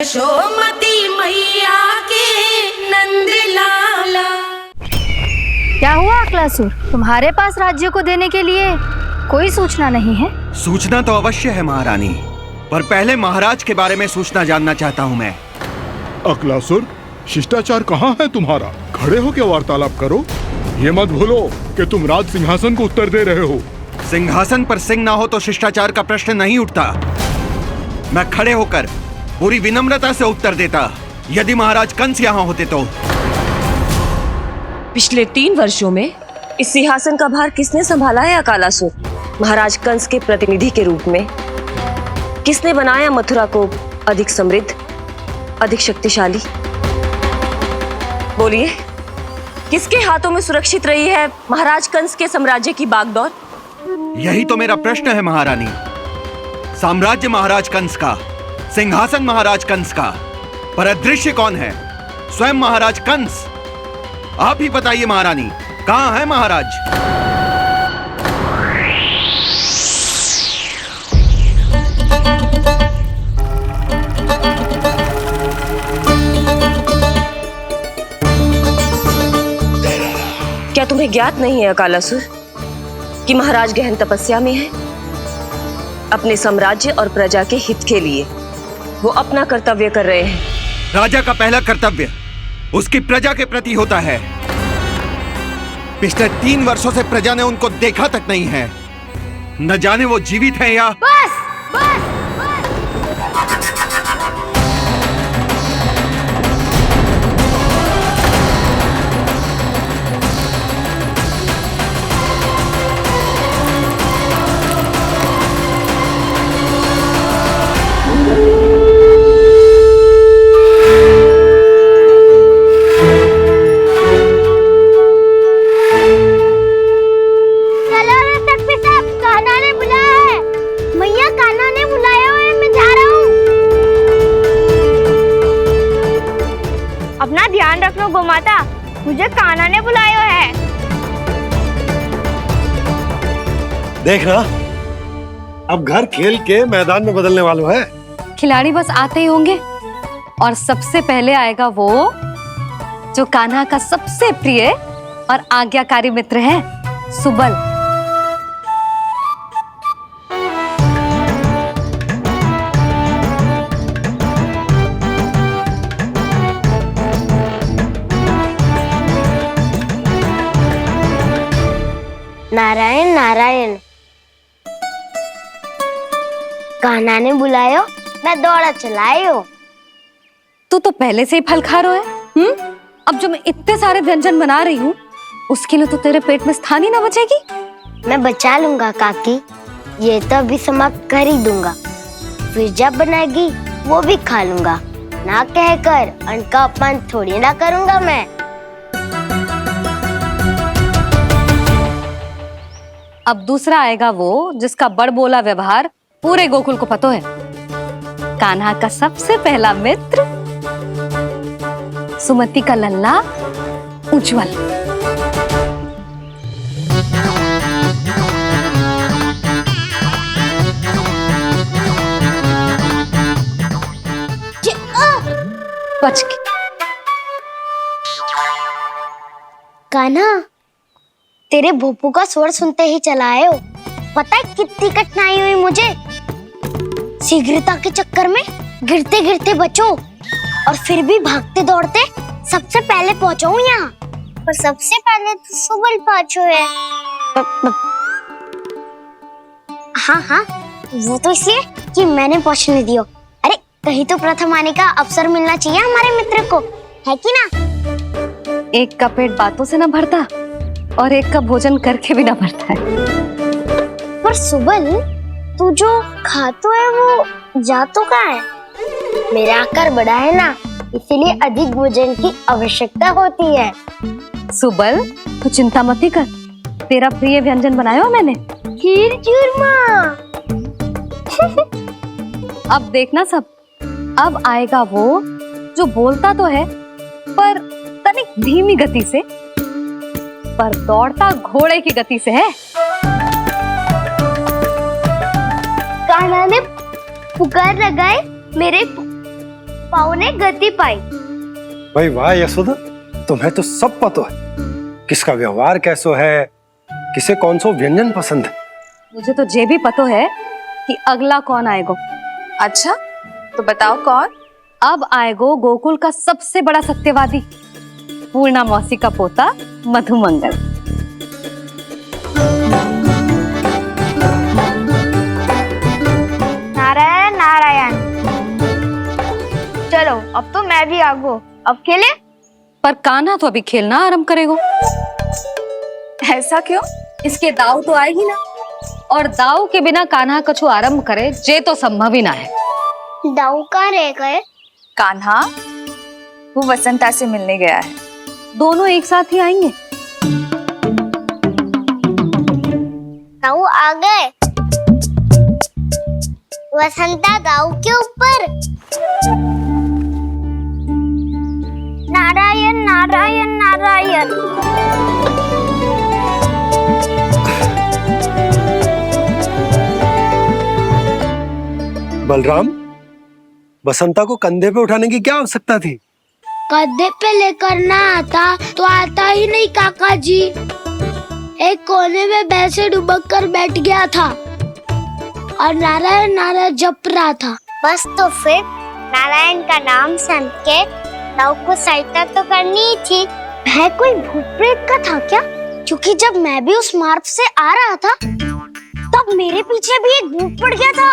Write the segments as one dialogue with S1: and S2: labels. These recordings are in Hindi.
S1: यशोमती मैया के नंद लाला।
S2: क्या हुआ अकलासुर, तुम्हारे पास राज्य को देने के लिए कोई सूचना नहीं है?
S3: सूचना तो अवश्य है महारानी, पर पहले महाराज के बारे में सूचना जानना चाहता हूँ मैं।
S4: अकलासुर, शिष्टाचार कहाँ है तुम्हारा? खड़े हो के वार्तालाप करो। ये मत भूलो कि तुम राज सिंहासन को उत्तर दे रहे हो।
S3: सिंहासन पर सिंह ना हो तो शिष्टाचार का प्रश्न नहीं उठता। मैं खड़े होकर पूरी विनम्रता से उत्तर देता यदि महाराज कंस यहाँ होते तो।
S5: पिछले 3 वर्षों में इस सिंहासन का भार किसने संभाला है अकालासुर? महाराज कंस के प्रतिनिधि के रूप में किसने बनाया मथुरा को अधिक समृद्ध, अधिक शक्तिशाली? बोलिए, किसके हाथों में सुरक्षित रही है महाराज कंस के साम्राज्य की बागडोर?
S3: यही तो मेरा प्रश्न है महारानी। साम्राज्य महाराज कंस का, सिंहासन महाराज कंस का, पर अदृश्य कौन है? स्वयं महाराज कंस। आप ही बताइए महारानी, कहाँ है महाराज?
S5: क्या तुम्हें ज्ञात नहीं है अकालासुर कि महाराज गहन तपस्या में है? अपने साम्राज्य और प्रजा के हित के लिए वो अपना कर्तव्य कर रहे हैं।
S3: राजा का पहला कर्तव्य उसकी प्रजा के प्रति होता है। पिछले 3 वर्षों से प्रजा ने उनको देखा तक नहीं है। न जाने वो जीवित हैं या...
S2: बस बस
S6: अपना ध्यान रखना गोमाता, मुझे कान्हा ने बुलाया है।
S7: देख रहा, अब घर खेल के मैदान में बदलने वालों है।
S2: खिलाड़ी बस आते ही होंगे और सबसे पहले आएगा वो जो कान्हा का सबसे प्रिय और आज्ञाकारी मित्र है, सुबल।
S6: नारायण नारायण, कान्हा ने बुलायो, मैं दौड़ा चलायो।
S2: तू तो पहले से ही फल खा रहा है। अब जो मैं इतने सारे व्यंजन बना रही हूँ उसके लिए तो तेरे पेट में स्थान ही ना बचेगी।
S6: मैं बचा लूंगा काकी, ये तो अभी समाप्त कर ही दूंगा, फिर जब बनाएगी वो भी खा लूंगा। ना कहकर अन्न का अपमान थोड़ी ना करूंगा मैं।
S2: अब दूसरा आएगा वो जिसका बड़बोला व्यवहार पूरे गोकुल को पता है, कान्हा का सबसे पहला मित्र, सुमति का लल्ला उज्जवल। बच के।
S6: कान्हा, तेरे भोपू का स्वर सुनते ही चला आए हो। पता है कितनी कठिनाई हुई मुझे? शीघ्रता के चक्कर में गिरते गिरते बचो और फिर भी भागते दौड़ते सबसे पहले पहुंचाऊं यहाँ। पर सबसे पहले तो सुबल पहुंचो है। हाँ हाँ, वो तो इसलिए कि मैंने पहुंचने दियो। अरे कहीं तो प्रथम आने का अवसर मिलना चाहिए हमारे मित्र को, है कि ना?
S2: एक का पेट बातों से ना भरता और एक का भोजन करके भी ना भरता है।
S6: पर सुबल, तू जो खातो है वो जातो का है। मेरा आकार बड़ा है ना, इसीलिए अधिक भोजन की आवश्यकता होती है।
S2: सुबल, तू चिंता मत कर, तेरा प्रिय व्यंजन बनाया हो मैंने,
S6: खीर चूरमा।
S2: अब देखना सब, अब आएगा वो जो बोलता तो है पर तनिक धीमी गति से, पर दौड़ता घोड़े की गति से है।
S6: कान्हा ने पुकार लगाए मेरे पाँव ने गति पाई।
S7: भाई वाह यशोदा, तुम्हें तो सब पता है, किसका व्यवहार कैसो है, किसे कौन सो व्यंजन पसंद है।
S2: मुझे तो ये भी पता है कि अगला कौन आएगो।
S8: अच्छा, तो बताओ कौन?
S2: अब आएगो गोकुल का सबसे बड़ा सत्यवादी, पूर्णा मौसी का पोता मधुमंगल।
S6: नारायण नारायण। चलो अब तो मैं भी आगो, अब खेले।
S2: पर कान्हा तो अभी खेलना आरंभ करेगो।
S8: ऐसा क्यों?
S2: इसके दाव तो आए ही ना, और दाव के बिना कान्हा कछु आरंभ करे जे तो संभव ही ना है।
S6: दाऊ कहाँ रह गए?
S8: कान्हा वो वसंता से मिलने गया है।
S2: दोनों एक साथ ही आएंगे।
S6: दाऊ आ गए। वसंता दाऊ के ऊपर। नारायण नारायण नारायण।
S7: बलराम, बसंता को कंधे पे उठाने की क्या आवश्यकता थी?
S6: कंधे पे लेकर ना आता तो आता ही नहीं काका जी। एक कोने में वैसे डुबक कर बैठ गया था और नारायण नारायण जप रहा था। बस तो फिर नारायण का नाम सुन के दाऊ को सहायता तो करनी ही थी। है कोई भूत प्रेत का था क्या? क्योंकि जब मैं भी उस मार्ग से आ रहा था तब मेरे पीछे भी एक भूत पड़ गया था।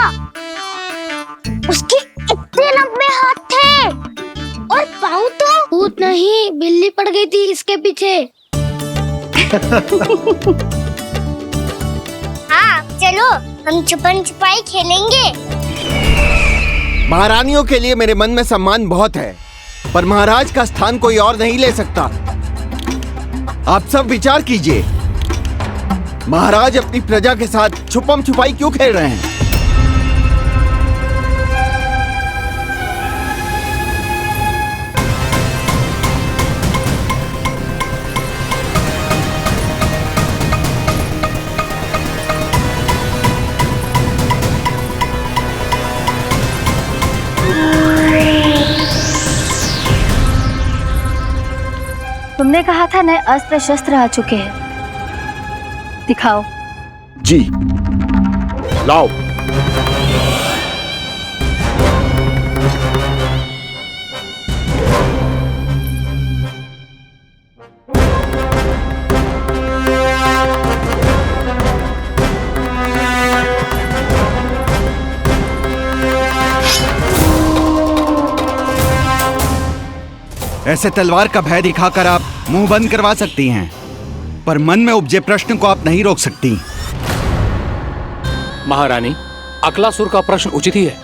S6: उसके इतने लंबे हाथ थे और पाँव तो भूत नहीं, बिल्ली पड़ गई थी इसके पीछे। हाँ चलो हम छुपन छुपाई खेलेंगे।
S3: महारानियों के लिए मेरे मन में सम्मान बहुत है, पर महाराज का स्थान कोई और नहीं ले सकता। आप सब विचार कीजिए, महाराज अपनी प्रजा के साथ छुपम छुपाई क्यों खेल रहे हैं?
S2: तुमने कहा था नए अस्त्र शस्त्र आ चुके हैं, दिखाओ।
S4: जी लाओ।
S3: ऐसे तलवार का भय दिखाकर आप मुंह बंद करवा सकती हैं, पर मन में उपजे प्रश्न को आप नहीं रोक सकती।
S9: महारानी, अकलासुर का प्रश्न उचित ही है।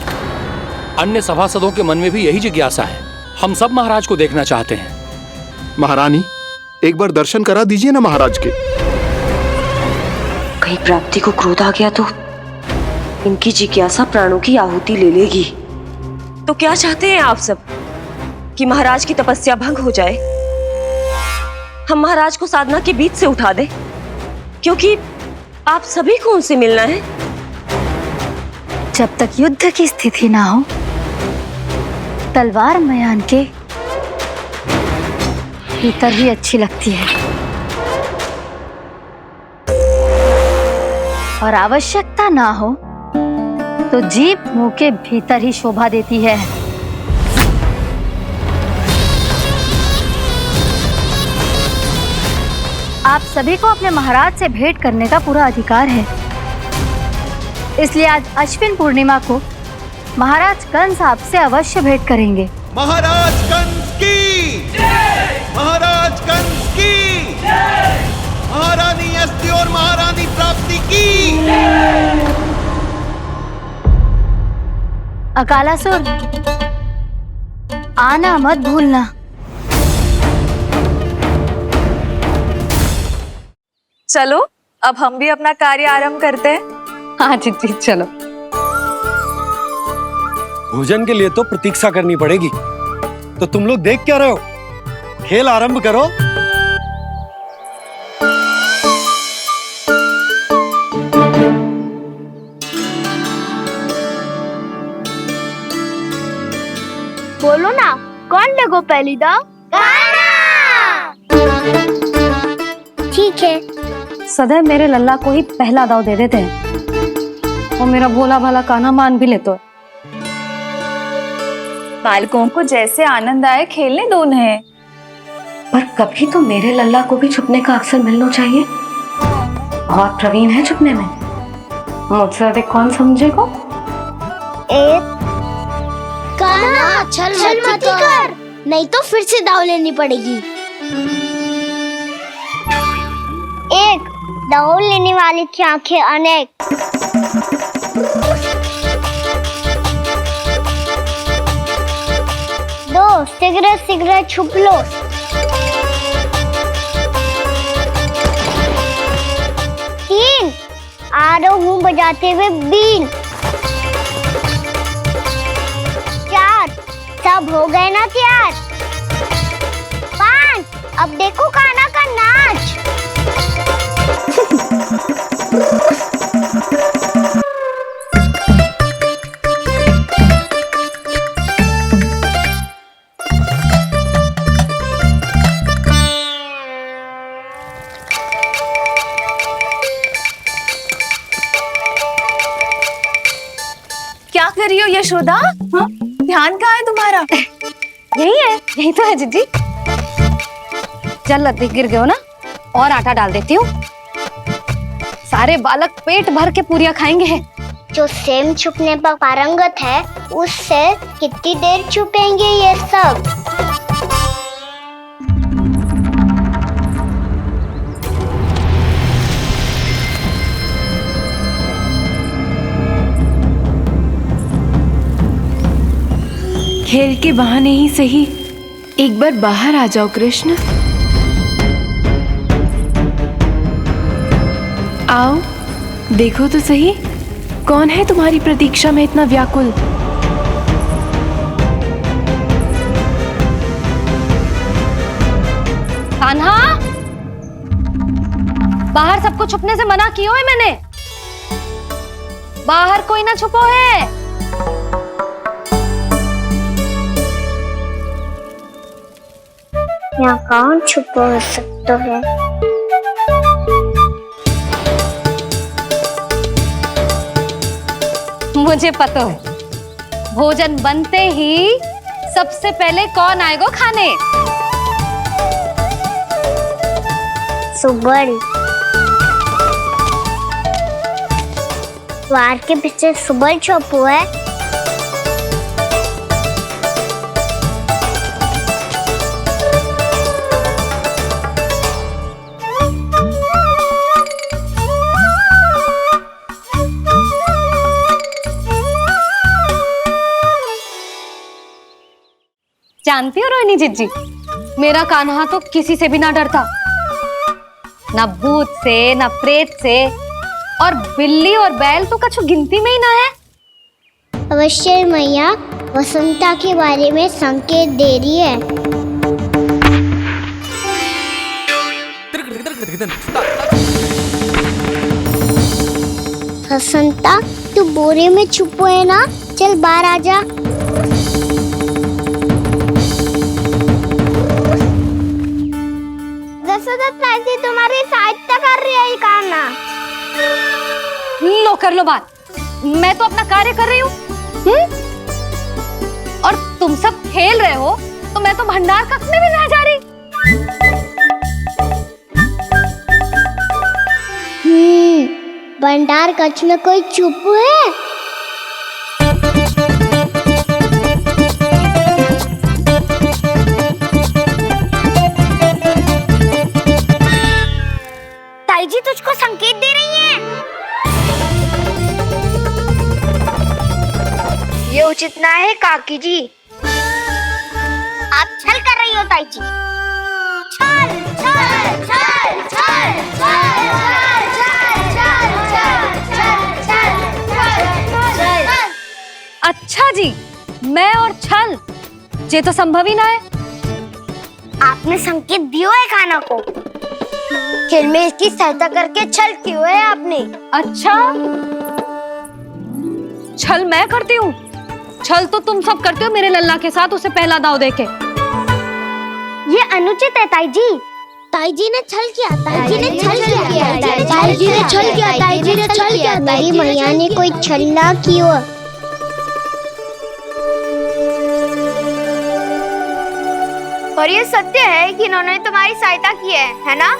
S9: अन्य सभासदों के मन में भी यही जिज्ञासा है। हम सब महाराज को देखना चाहते हैं।
S4: महारानी, एक बार दर्शन करा दीजिए ना महाराज के।
S5: कहीं प्राप्ति को क्रोध आ गया तो इनकी जिज्ञासा प्राणों की आहुति ले लेगी। तो क्या चाहते हैं आप सब? कि महाराज की तपस्या भंग हो जाए? हम महाराज को साधना के बीच से उठा दें? क्योंकि आप सभी को उनसे मिलना है।
S2: जब तक युद्ध की स्थिति ना हो, तलवार मयान के भीतर ही अच्छी लगती है, और आवश्यकता ना हो तो जीभ मुंह के भीतर ही शोभा देती है। आप सभी को अपने महाराज से भेंट करने का पूरा अधिकार है, इसलिए आज अश्विन पूर्णिमा को महाराज कंस आपसे अवश्य भेंट करेंगे।
S3: महाराज कंस की जय! महाराज कंस की जय! महारानी अस्ति और महारानी प्राप्ति की जय!
S2: अकालासुर, आना मत भूलना।
S8: चलो अब हम भी अपना कार्य आरंभ करते हैं।
S2: हाँ जी चलो।
S7: भोजन के लिए तो प्रतीक्षा करनी पड़ेगी, तो तुम लोग देख क्या रहे हो? खेल आरंभ करो।
S6: बोलो ना, कौन लगो पहली दाव? कान्हा। ठीक है।
S2: सदैव मेरे लल्ला को ही पहला दाव दे देते हैं और मेरा भोला भाला कान्हा मान भी लेते।
S8: बालकों को जैसे आनंद आए खेलने दो उन्हें।
S2: पर कभी तो मेरे लल्ला को भी छुपने का अवसर मिलना चाहिए। बहुत प्रवीण है छुपने में, मुझसे अधिक कौन समझेगा?
S6: कान्हा छल मत कर, नहीं तो फिर से दाव लेनी पड़ेगी। एक दाव लेने वाली की आंखें अनेक। दो सिगरेट सिगरेट छुप लो। तीन आ रहा हूँ बजाते हुए बीन। चार सब हो गए ना तैयार। पांच अब देखो कान्हा का नाच।
S8: क्या कर रही हो यशोदा? हाँ? ध्यान कहाँ है तुम्हारा?
S2: यही है, यही तो है जीजी। चल लद्दी गिर गए हो ना, और आटा डाल देती हूँ। सारे बालक पेट भर के पूरियां खाएंगे।
S6: जो सेम छुपने पर पारंगत है, उससे कितनी देर छुपेंगे ये सब?
S1: खेल के बहाने ही सही एक बार बाहर आ जाओ कृष्ण। आओ देखो तो सही, कौन है तुम्हारी प्रतीक्षा में इतना व्याकुल?
S2: कान्हा, बाहर सबको छुपने से मना किया है मैंने। बाहर कोई ना छुपो है।
S6: यहाँ कौन छुपा हो सकता है?
S2: मुझे पता है, भोजन बनते ही सबसे पहले कौन आएगा खाने?
S6: सुबल। द्वार के पीछे सुबल छुपा है।
S2: जानती हो रोहिणी जीजी, मेरा कान्हा तो किसी से भी ना डरता, ना भूत से, ना प्रेत से, और बिल्ली और बैल तो कछु गिनती में ही ना है।
S6: अवश्य मैया वसंता के बारे में संकेत दे रही है। वसंता तू बोरे में छुपो है ना, चल बाहर आ जा। तुम्हारी सहायता कर रही है कान्हा।
S2: लो कर लो बात, मैं तो अपना कार्य कर रही हूँ। और तुम सब खेल रहे हो तो मैं तो भंडार कक्ष में भी रह जा रही।
S6: भंडार कक्ष में कोई छुप है? ताई जी तुझको संकेत दे रही हैं। ये उचित ना है काकी जी। आप छल कर रही हो ताई जी। छल छल छल छल छल
S2: अच्छा जी, मैं और छल ये तो संभव ही ना है।
S6: आपने संकेत दिया है कान्हा को, खेल में इसकी सहायता करके छल क्यों है आपने?
S2: अच्छा, छल मैं करती हूँ छल तो तुम सब करते हो मेरे लल्ला के साथ, उसे पहला दाव देके।
S6: ये अनुचित है ताई जी। ताई जी ने छल किया, ताई जी ने छल किया, ताई जी ने छल किया, ताई जी ने छल किया। मेरी मैया ने कोई छल ना किया।
S10: और ये सत्य है कि इन्होंने तुम्हारी सहायता की है ना?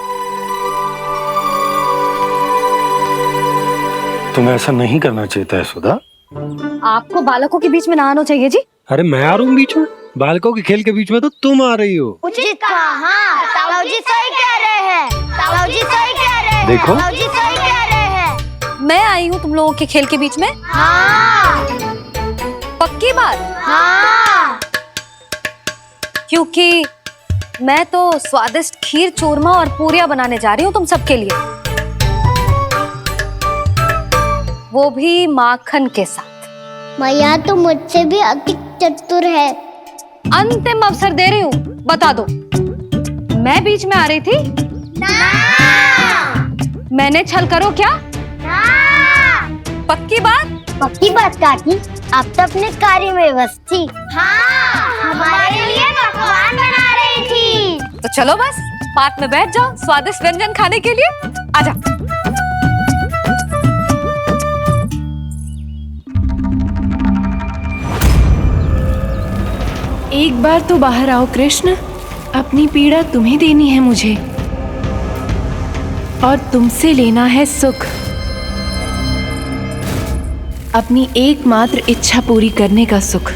S7: तुम्हें ऐसा नहीं करना चाहिए था यशोदा।
S2: आपको बालकों के बीच में ना आना चाहिए जी।
S7: अरे मैं आ रहा हूँ बीच में? बालकों के खेल के बीच में तो तुम आ रही हो।
S6: उचित कहा। हाँ, ताऊ जी सही कह रहे हैं। ताऊ जी सही कह रहे हैं।
S7: देखो।
S6: ताऊ जी सही कह रहे हैं।
S2: मैं आई हूँ तुम लोगों के खेल के बीच में?
S6: हाँ।
S2: पक्की बात?
S6: हाँ।
S2: क्योंकि मैं तो स्वादिष्ट खीर, चूरमा और पूरियां बनाने जा रही हूँ तुम सबके लिए, वो भी माखन के साथ।
S6: मैया तो मुझसे भी अधिक चतुर है।
S2: अंतिम अवसर दे रही हूँ, बता दो, मैं बीच में आ रही थी?
S6: ना।
S2: मैंने छल करो क्या?
S6: ना।
S2: पक्की बात?
S6: पक्की बात काकी, आप तो अपने कार्य में व्यस्त थी। हाँ, हमारे लिए पकवान बना रही थी।
S2: तो चलो बस पात में बैठ जाओ स्वादिष्ट व्यंजन खाने के लिए। आजा।
S1: एक बार तो बाहर आओ कृष्ण, अपनी पीड़ा तुम्हें देनी है मुझे, और तुमसे लेना है सुख। अपनी एकमात्र इच्छा पूरी करने का सुख।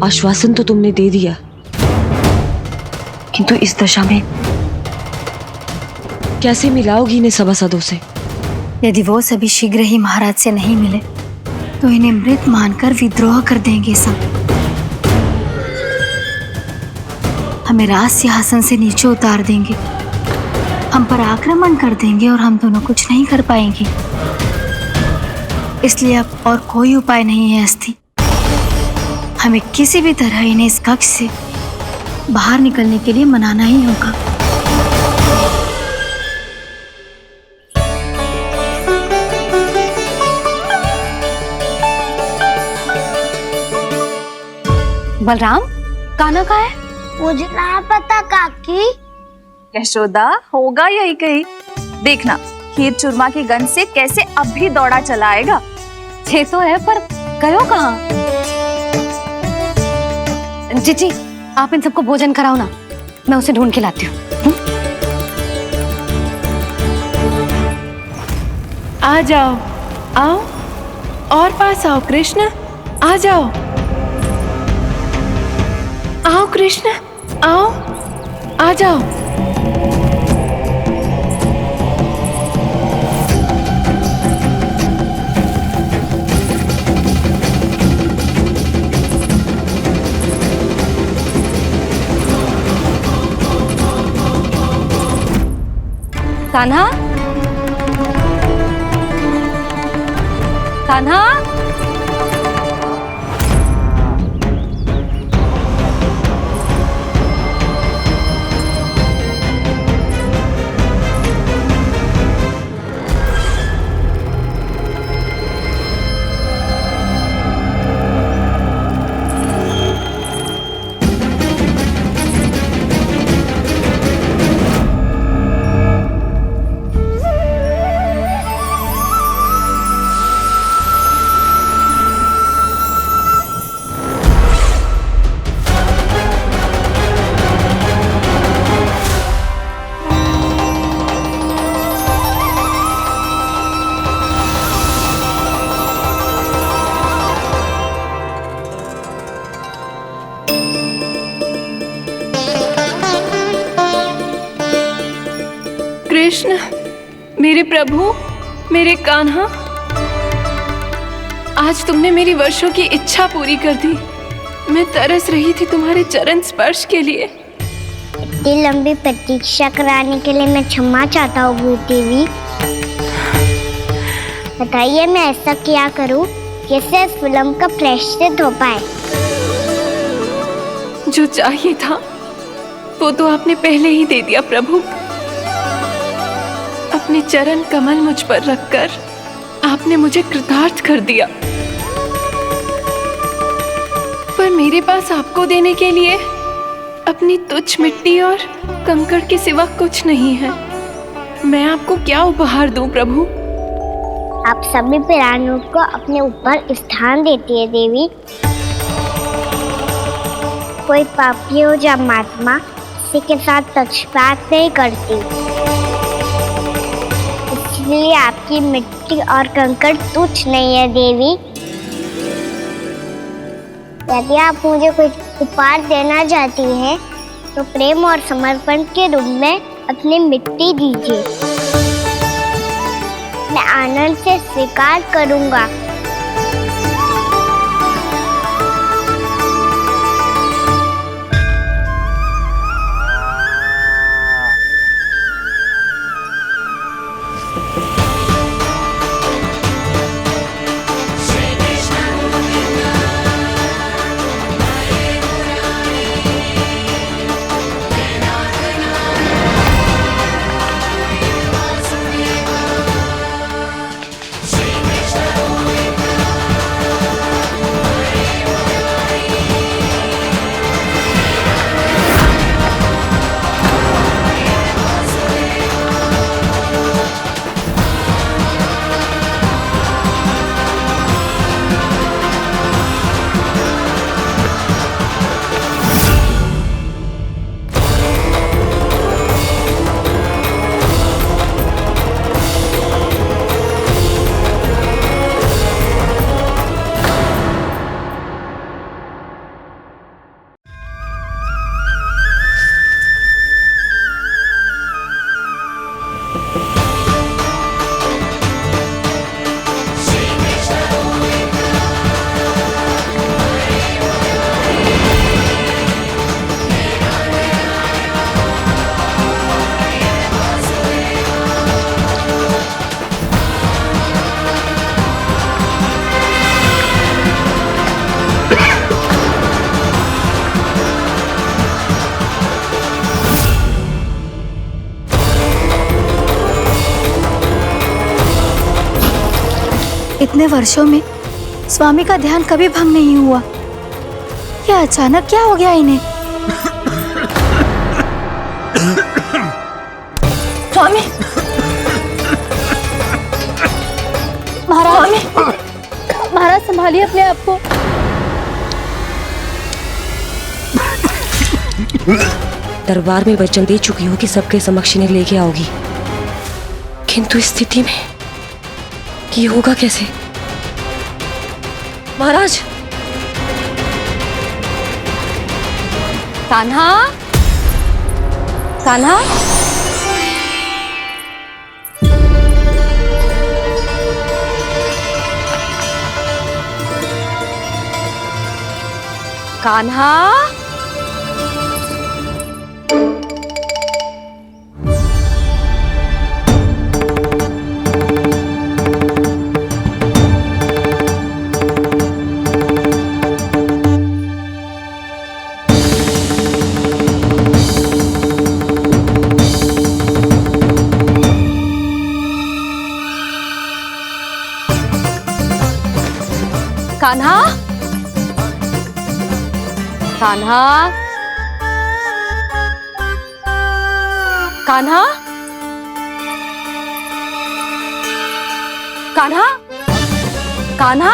S5: आश्वासन तो तुमने दे दिया, किंतु इस दशा में कैसे मिलाओगी इन्हें सभासदों से?
S11: यदि वो सभी शीघ्र ही महाराज से नहीं मिले तो इन्हें मृत मानकर विद्रोह कर देंगे सब। हमें राज सिंहासन से नीचे उतार देंगे, हम पर आक्रमण कर देंगे और हम दोनों कुछ नहीं कर पाएंगे। इसलिए अब और कोई उपाय नहीं है अस्थि। हमें किसी भी तरह इन्हें इस कक्ष से बाहर निकलने के लिए मनाना ही होगा।
S2: बलराम, कान्हा कहाँ है?
S6: मुझे ना पता काकी।
S8: यशोदा, होगा यही कहीं। देखना खीर चूरमा की गंध से कैसे अब भी दौड़ा चला आएगा।
S2: छे तो है, पर गयो कहाँ? जीजी, आप इन सबको भोजन कराओ ना, मैं उसे ढूंढ के लाती हूँ।
S1: आ जाओ, आओ और पास आओ कृष्ण, आ जाओ। आओ कृष्ण, आओ, आ जाओ।
S2: कान्हा, कान्हा,
S1: कृष्ण, मेरे प्रभु, मेरे कान्हा, आज तुमने मेरी वर्षों की इच्छा पूरी कर दी। मैं तरस रही थी तुम्हारे चरण स्पर्श के लिए।
S6: इतनी लंबी प्रतीक्षा कराने के लिए मैं क्षमा चाहता हूँ भूत देवी। बताइए मैं ऐसा क्या करूँ जिससे इस फिल्म का प्रायश्चित हो पाए?
S1: जो चाहिए था वो तो आपने पहले ही दे दिया प्रभु। अब अपने चरण कमल मुझ पर रखकर आपने मुझे कृतार्थ कर दिया। पर मेरे पास आपको देने के लिए अपनी तुच्छ मिट्टी और कंकड़ के सिवा कुछ नहीं है। मैं आपको क्या उपहार दूं प्रभु?
S6: आप सभी प्राणियों को अपने ऊपर स्थान देती है देवी। कोई पापी हो या महात्मा, किसी के साथ पक्षपात नहीं करती। इसलिए आपकी मिट्टी और कंकड़ तुच्छ नहीं है देवी। यदि आप मुझे कोई उपहार देना चाहती हैं, तो प्रेम और समर्पण के रूप में अपनी मिट्टी दीजिए। मैं आनंद से स्वीकार करूंगा।
S11: इतने वर्षों में स्वामी का ध्यान कभी भंग नहीं हुआ। ये अचानक क्या हो गया इन्हें? स्वामी, महाराज, महाराज संभालिए अपने आप को।
S5: दरबार में वचन दे चुकी हो कि सबके समक्ष इन्हें लेके आओगी, किंतु इस स्थिति में ये होगा कैसे? महाराज,
S2: कान्हा, कान्हा, कान्हा, कान्हा, कान्हा, कान्हा, कान्हा, कान्हा,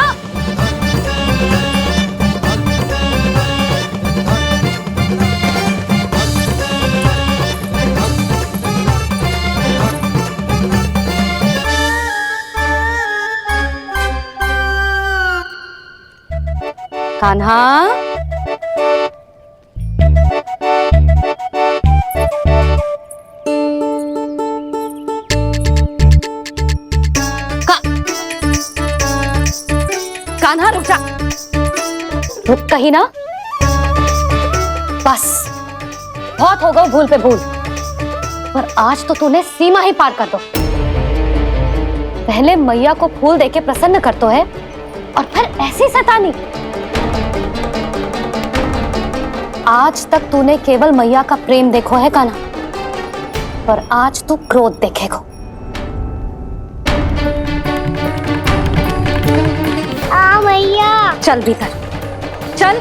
S2: कान्हा, कान्हा रुक जा, रुक कहीं ना। बस बहुत हो गया भूल पे भूल, पर आज तो तूने सीमा ही पार कर दो। पहले मैया को फूल देके प्रसन्न कर तो है, और फिर ऐसी सतानी। आज तक तूने केवल मैया का प्रेम देखो है कान्हा, पर आज तू क्रोध देखेगा। चल भीतर, चल।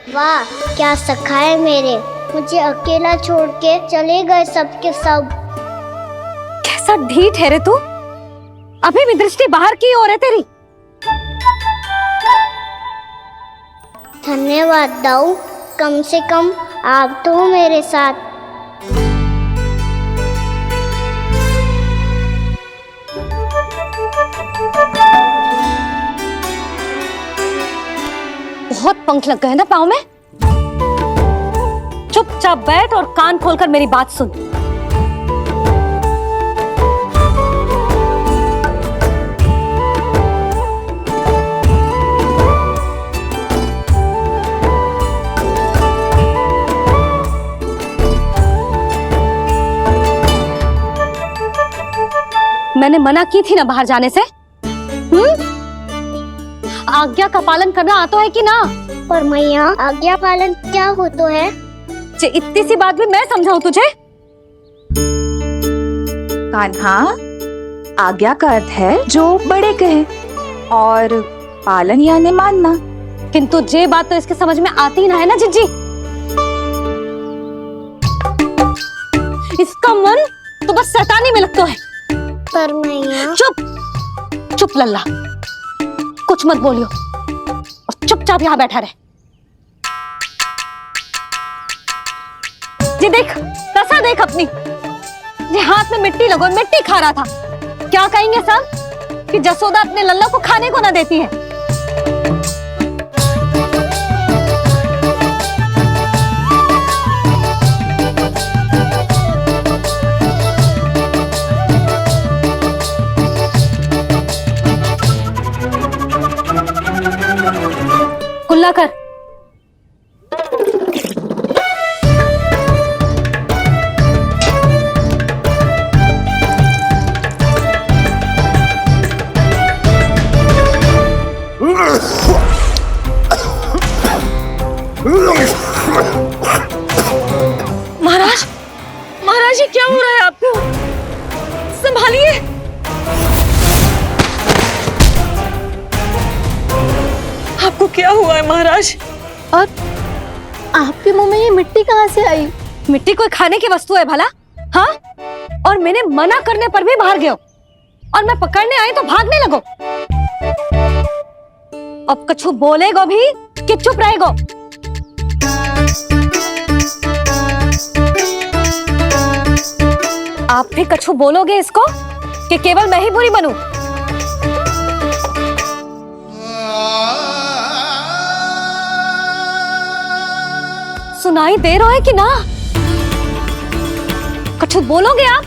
S6: वाह, क्या सखा है मेरे, मुझे अकेला छोड़ के चले गए सबके सब।
S2: कैसा ढीठ है रे तू, अभी भी दृष्टि बाहर की ओर है तेरी।
S6: धन्यवाद दाऊ, कम से कम आप तो हो मेरे साथ।
S2: बहुत पंख लग गए ना पाँव में। चुपचाप बैठ और कान खोलकर मेरी बात सुन। मैंने मना की थी ना बाहर जाने से। आज्ञा का पालन करना आता है कि ना?
S6: पर मैया, आज्ञा पालन क्या होता है?
S2: इतनी सी बात भी मैं समझाऊं तुझे?
S8: कान्हा, आज्ञा का अर्थ है जो बड़े कहे और पालन यानी मानना।
S2: किंतु ये बात तो इसके समझ में आती ना है ना जिज्जी। इसका मन तो बस शैतानी में लगता है।
S6: पर मैया।
S2: चुप चुप लल्ला, कुछ मत बोलियो और चुपचाप यहाँ बैठा रहे। ये देख, तसा देख अपनी, ये हाथ में मिट्टी लगो, मिट्टी खा रहा था। क्या कहेंगे सब कि जसोदा अपने लल्ला को खाने को ना देती है। कुल्ला कर। महाराज, महाराज ये क्या हो रहा है आपको? संभालिए। आपको क्या हुआ है महाराज?
S11: और आपके मुंह में ये मिट्टी कहाँ से आई?
S2: मिट्टी कोई खाने की वस्तु है भला? हाँ, और मैंने मना करने पर भी बाहर गए और मैं पकड़ने आई तो भागने लगो। अब कछु बोलेगो भी कि चुप रहेगो? आप भी कछु बोलोगे इसको कि केवल मैं ही बुरी बनूं? सुनाई दे रहा है कि ना? कछु बोलोगे आप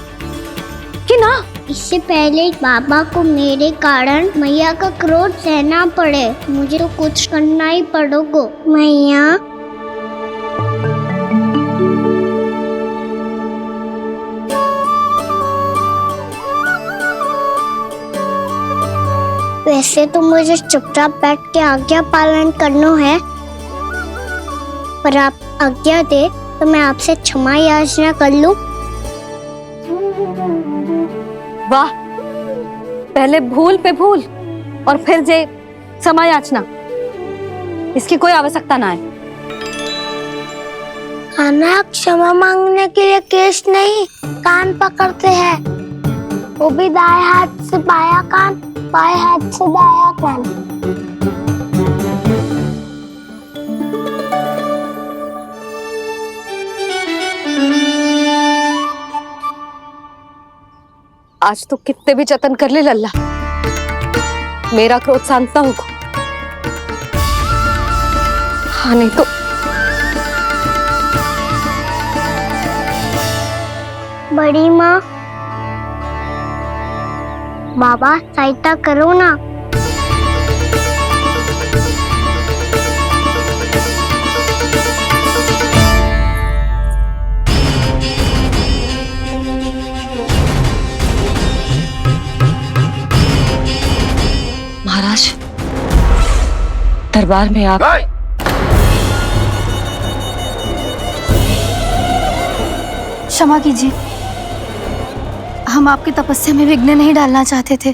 S2: कि ना?
S6: इससे पहले बाबा को मेरे कारण मैया का क्रोध सहना पड़े, मुझे तो कुछ करना ही पड़ेगा। मैया, वैसे तो मुझे चुपचाप बैठ के आज्ञा पालन करना है, पर आप आज्ञा दे तो मैं आपसे क्षमा याचना कर लूं।
S2: वाह, पहले भूल पे भूल और फिर जे क्षमा याचना, इसकी कोई आवश्यकता ना है।
S6: खाना क्षमा मांगने के लिए केस नहीं, कान पकड़ते हैं, वो भी दाएं हाथ से बायां कान, बाएं हाथ से दायां कान।
S2: आज तो कितने भी जतन कर ले लल्ला, मेरा क्रोध शांत ना होगा। हाँ नहीं तो
S6: बड़ी माँ, बाबा सहायता करो ना।
S5: दरबार में आप
S11: क्षमा कीजिए, हम आपकी तपस्या में विघ्न नहीं डालना चाहते थे।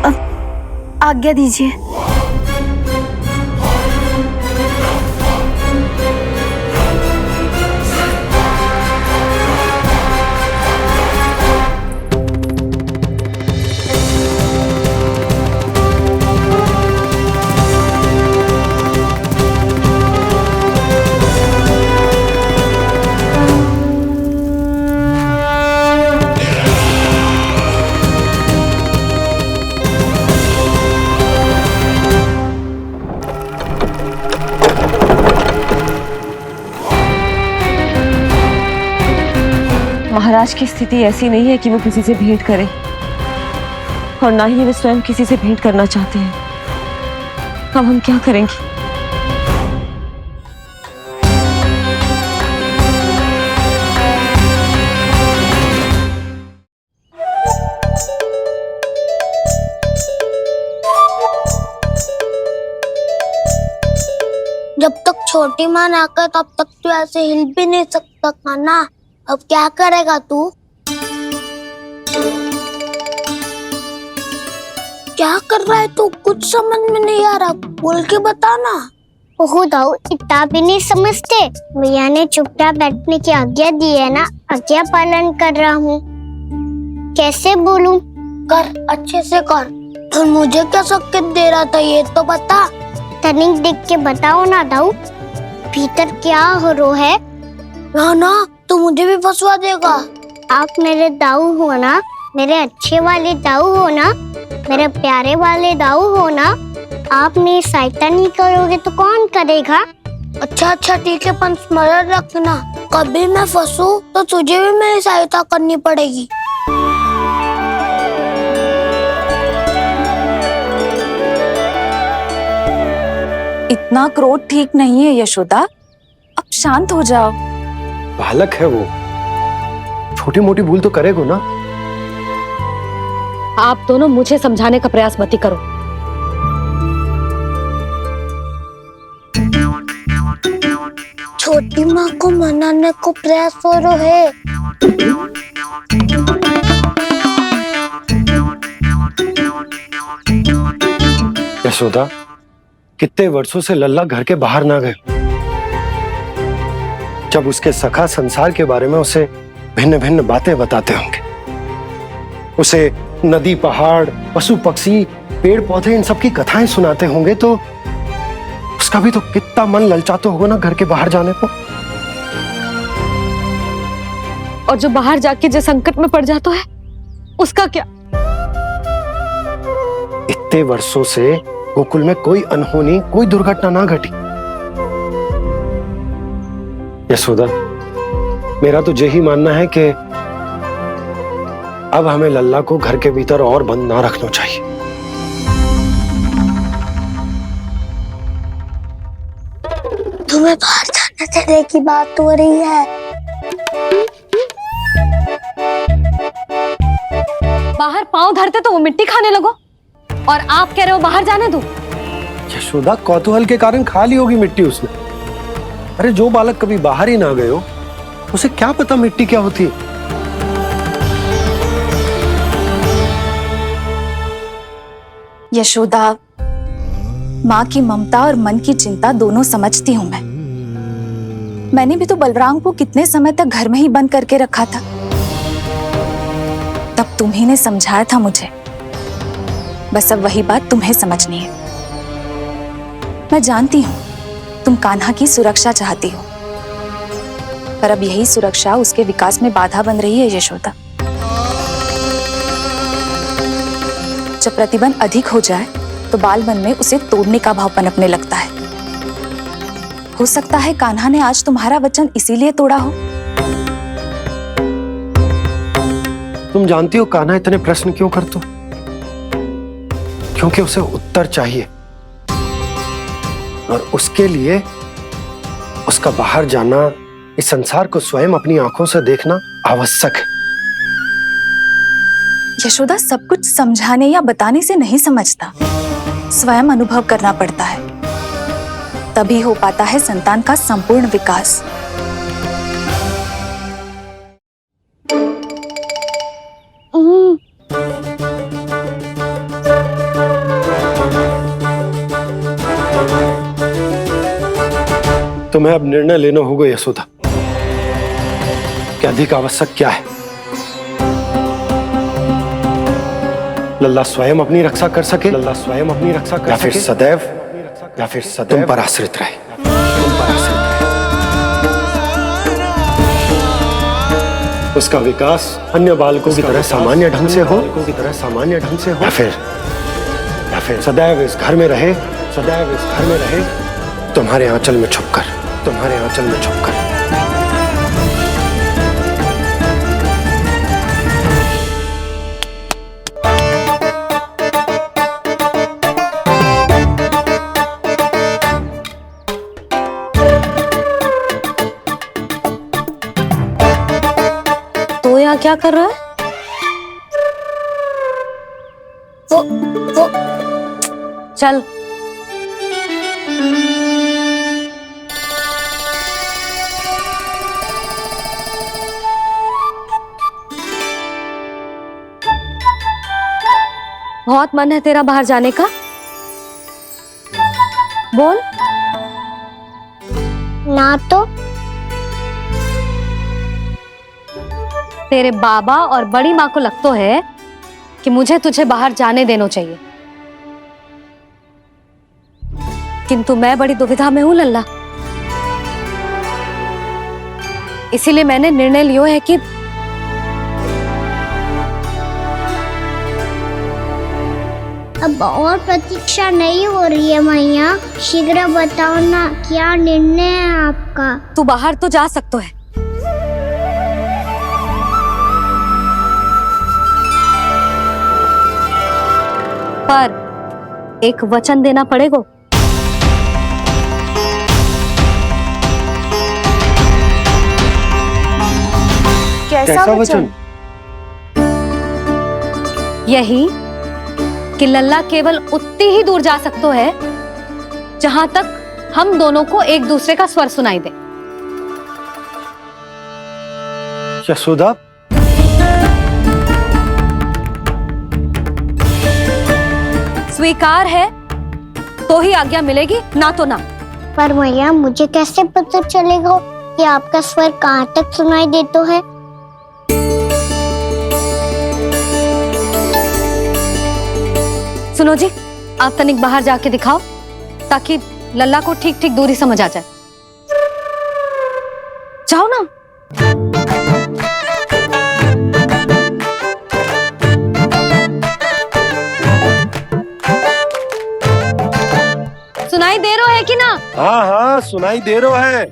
S11: अब आज्ञा दीजिए।
S5: महाराज की स्थिति ऐसी नहीं है कि वो किसी से भेंट करें, और ना ही वे स्वयं किसी से भेंट करना चाहते हैं। अब हम क्या करेंगे?
S6: जब तक छोटी माँ ना आकर तब तक तू ऐसे हिल भी नहीं सकता कान्हा। अब क्या करेगा तू? क्या कर रहा है तू? कुछ समझ में नहीं आ रहा, बोल के बता ना। ओहो दाऊ, इतना भी नहीं समझते। भैया ने चुपचाप बैठने की आज्ञा दी है ना, आज्ञा पालन कर रहा हूँ। कैसे बोलूं? कर, अच्छे से कर। और मुझे क्या संकेत दे रहा था ये तो बता। तनिक देख के बताओ ना दाऊ, भीतर क्या हो रहा है? ना तू मुझे भी फंसवा देगा। आप मेरे दाऊ हो ना, मेरे अच्छे वाले दाऊ हो ना, मेरे प्यारे वाले दाऊ हो ना। आप मेरी सहायता नहीं करोगे तो कौन करेगा? अच्छा ठीक है, पर स्मरण रखना, कभी मैं फंसू तो तुझे भी मेरी सहायता करनी पड़ेगी।
S8: इतना क्रोध ठीक नहीं है यशोदा, अब शांत हो जाओ।
S7: बालक है वो, छोटी मोटी भूल तो करेगा ना।
S2: आप दोनों मुझे समझाने का प्रयास मत ही करो।
S6: छोटी माँ को मनाने को प्रयास हो रहा है।
S7: यशोदा, कितने वर्षों से लल्ला घर के बाहर ना गए। जब उसके सखा संसार के बारे में उसे भिन्न भिन्न बातें बताते होंगे, उसे नदी, पहाड़, पशु पक्षी, पेड़ पौधे, इन सब की कथाएं सुनाते होंगे, तो उसका भी तो कितना मन ललचाता होगा ना घर के बाहर जाने को।
S2: और जो बाहर जाके जो संकट में पड़ जाता है उसका क्या?
S7: इतने वर्षों से गोकुल में कोई अनहोनी, कोई दुर्घटना ना घटी। यशोदा, मेरा तो यही मानना है कि अब हमें लल्ला को घर के भीतर और बंद ना रखना चाहिए।
S6: तुम्हें बाहर जाने देने की बात हो रही है।
S2: बाहर पांव धरते तो वो मिट्टी खाने लगो, और आप कह रहे हो बाहर जाने दो।
S7: यशोदा, कौतूहल के कारण खा ली होगी मिट्टी उसने। अरे जो बालक कभी बाहर ही ना गए हो, उसे क्या पता मिट्टी क्या होती है।
S8: यशोदा, माँ की ममता और मन की चिंता दोनों समझती हूँ मैं। मैंने भी तो बलराम को कितने समय तक घर में ही बंद करके रखा था। तब तुम्ही ने समझाया था मुझे, बस अब वही बात तुम्हें समझनी है। मैं जानती हूँ तुम कान्हा की सुरक्षा चाहती हो, पर अब यही सुरक्षा उसके विकास में बाधा बन रही है यशोदा। जब प्रतिबंध अधिक हो जाए तो बाल मन में उसे तोड़ने का भाव पनपने लगता है। हो सकता है कान्हा ने आज तुम्हारा वचन इसीलिए तोड़ा हो।
S7: तुम जानती हो कान्हा इतने प्रश्न क्यों करते हो? क्योंकि उसे उत्तर चाहिए, और उसके लिए उसका बाहर जाना, इस संसार को स्वयं अपनी आंखों से देखना आवश्यक है।
S8: यशोदा सब कुछ समझाने या बताने से नहीं समझता, स्वयं अनुभव करना पड़ता है, तभी हो पाता है संतान का संपूर्ण विकास।
S7: तुम्हें अब निर्णय लेना होगा यशोदा कि अधिक आवश्यक क्या है। लल्ला स्वयं अपनी रक्षा कर सके, लल्ला स्वयं अपनी रक्षा कर सके, या फिर सदैव तुम पर आश्रित रहे, तुम पर आश्रित रहे। उसका विकास अन्य बालकों की तरह सामान्य ढंग से हो, या फिर सदैव इस घर में रहे, सदैव इस घर में रहे, तुम्हारे आंचल में छुपकर, तुम्हारे आंचल में छुपकर।
S2: तो यहाँ क्या कर रहा है? वो चल। बहुत मन है तेरा बाहर जाने का? बोल।
S6: ना तो।
S2: तेरे बाबा और बड़ी माँ को लगता है कि मुझे तुझे बाहर जाने देना चाहिए, किंतु मैं बड़ी दुविधा में हूं लल्ला। इसीलिए मैंने निर्णय लिया है कि
S6: अब और प्रतीक्षा नहीं हो रही है मैया, शीघ्र बताओ ना क्या निर्णय है आपका।
S2: तू बाहर तो जा सकता है, पर एक वचन देना पड़ेगा।
S8: कैसा वचन?
S2: यही कि लल्ला केवल उतनी ही दूर जा सकता है जहां तक हम दोनों को एक दूसरे का स्वर सुनाई दे।
S7: यशोदा,
S2: स्वीकार है तो ही आज्ञा मिलेगी, ना तो ना।
S6: पर मैया मुझे कैसे पता चलेगा कि आपका स्वर कहाँ तक सुनाई देता है?
S2: सुनो जी, आप तनिक बाहर जाके दिखाओ ताकि लल्ला को ठीक ठीक दूरी समझ आ जाए। जाओ ना। सुनाई दे रहा है कि ना?
S7: हाँ हाँ सुनाई दे रहा है।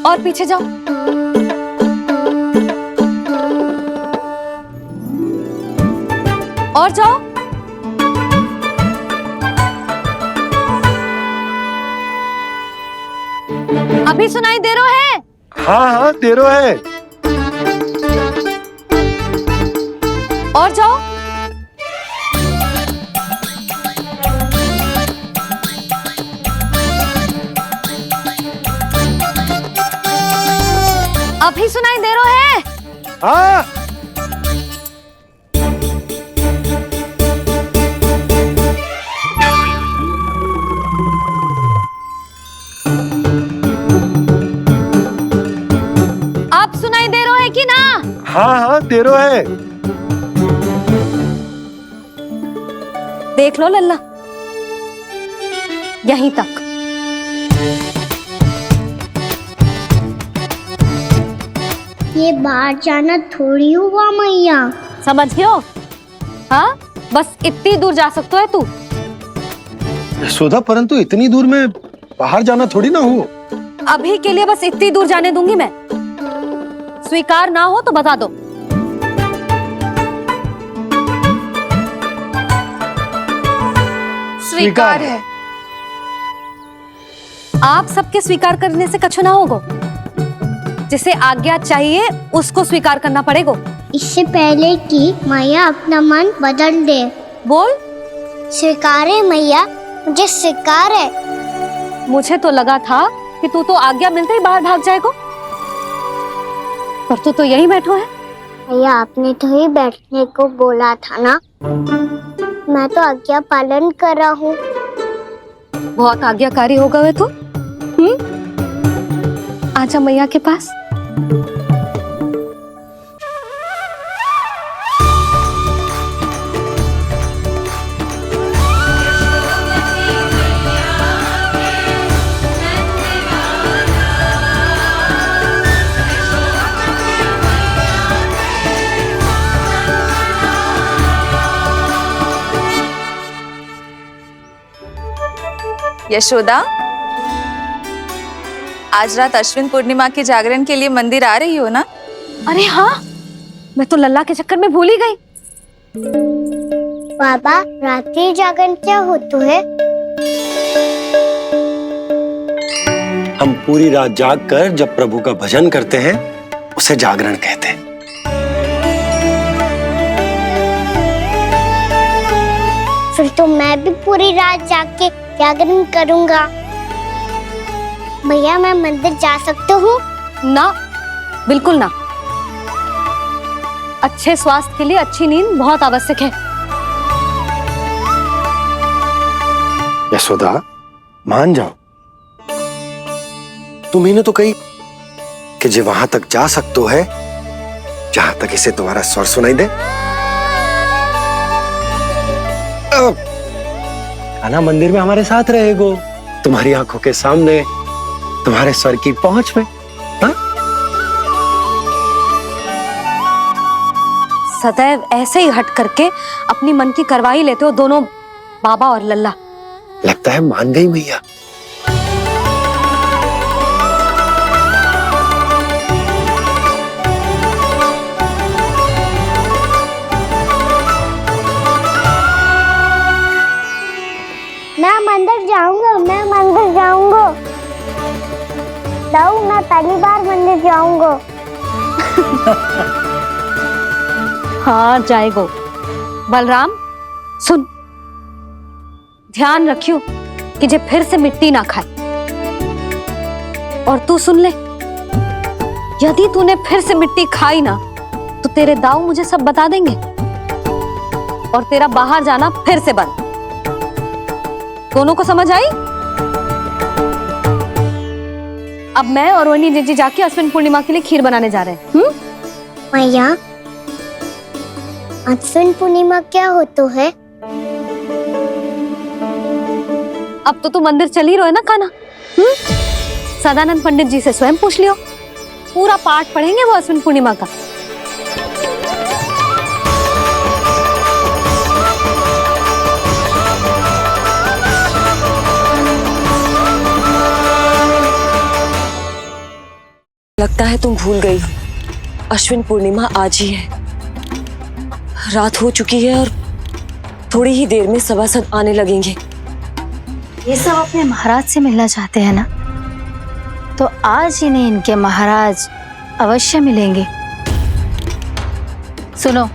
S2: और पीछे जाओ। और जाओ। अभी सुनाई दे रहा है?
S7: हाँ हाँ दे रहा है।
S2: और जाओ। अभी सुनाई दे रहा है?
S7: हाँ।
S2: आप सुनाई दे रहा है कि ना?
S7: हाँ हाँ दे रहा है।
S2: देख लो लल्ला, यहीं तक।
S6: ये बाहर जाना थोड़ी हुआ मैया।
S2: समझ गयो? हाँ, बस इतनी दूर जा सकता है तू।
S7: यशोदा, परंतु इतनी दूर में बाहर जाना थोड़ी ना हो।
S2: अभी के लिए बस इतनी दूर जाने दूंगी मैं। स्वीकार ना हो तो बता दो।
S8: स्वीकार है।
S2: आप सबके स्वीकार करने से कछु ना होगा। जिसे आज्ञा चाहिए उसको स्वीकार करना पड़ेगा।
S6: इससे पहले कि मैया अपना मन बदल दे,
S2: बोल।
S6: स्वीकार है मैया, मुझे स्वीकार है।
S2: मुझे तो लगा था कि तू तो आज्ञा मिलते ही बाहर भाग जाएगा, पर तू तो यही बैठो है।
S6: मैया आपने तो ही बैठने को बोला था ना, मैं तो आज्ञा पालन कर रहा हूँ।
S2: बहुत आज्ञाकारी होगा वे तो। आजा मैया के पास।
S8: यशोदा, आज रात अश्विन पूर्णिमा के जागरण के लिए मंदिर आ रही हो ना?
S2: अरे हाँ, मैं तो लल्ला के चक्कर में भूल ही गई।
S6: बाबा, रात्रि जागरण क्या होता है?
S7: हम पूरी रात जाग कर जब प्रभु का भजन करते हैं उसे जागरण कहते हैं।
S6: फिर तो मैं भी पूरी रात जाग के जागरण करूंगा। भैया मैं मंदिर जा सकता हूँ?
S2: ना, बिल्कुल ना। अच्छे स्वास्थ्य के लिए अच्छी नींद बहुत आवश्यक है।
S7: यशोदा, मान जाओ, तुम्ही ने तो कही कि जे वहां तक जा सकते है जहां तक इसे तुम्हारा स्वर सुनाई दे। कान्हा मंदिर में हमारे साथ रहेगो, तुम्हारी आंखों के सामने, तुम्हारे स्वर की पहुंच में। हा?
S2: सदैव ऐसे ही हट करके अपनी मन की करवाई लेते हो दोनों बाबा और लल्ला।
S7: लगता है मान गई मैया।
S6: मैं मंदिर जाऊंगा, मैं मंदिर जाऊंगा। दाऊ, मैं पहली बार मंदिर जाऊंगा।
S2: हाँ जाएगो। बलराम सुन, ध्यान रखियो कि जे फिर से मिट्टी ना खाए। और तू सुन ले, यदि तूने फिर से मिट्टी खाई ना तो तेरे दाऊ मुझे सब बता देंगे और तेरा बाहर जाना फिर से बंद। दोनों को समझ आई? अब मैं और रोहिणी जीजी जाके अश्विन पूर्णिमा के लिए खीर बनाने जा रहे हैं।
S6: मैया, अश्विन पूर्णिमा क्या होता है?
S2: अब तो तू मंदिर चल ही रहो है ना कान्हा? सदानंद पंडित जी से स्वयं पूछ लियो, पूरा पाठ पढ़ेंगे वो अश्विन पूर्णिमा का।
S5: लगता है तुम भूल गई हो, अश्विन पूर्णिमा आज ही है। रात हो चुकी है और थोड़ी ही देर में सभासद आने लगेंगे।
S11: ये सब अपने महाराज से मिलना चाहते हैं ना, तो आज इन्हें इनके महाराज अवश्य मिलेंगे। सुनो,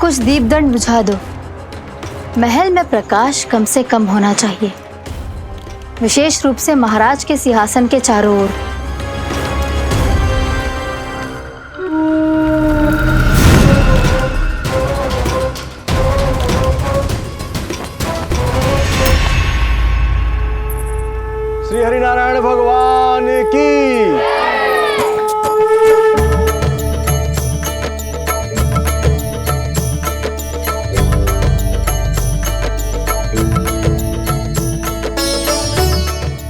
S11: कुछ दीपदंड बुझा दो। महल में प्रकाश कम से कम होना चाहिए, विशेष रूप से महाराज के सिंहासन के चारों ओर।
S7: श्री हरिनारायण भगवान की।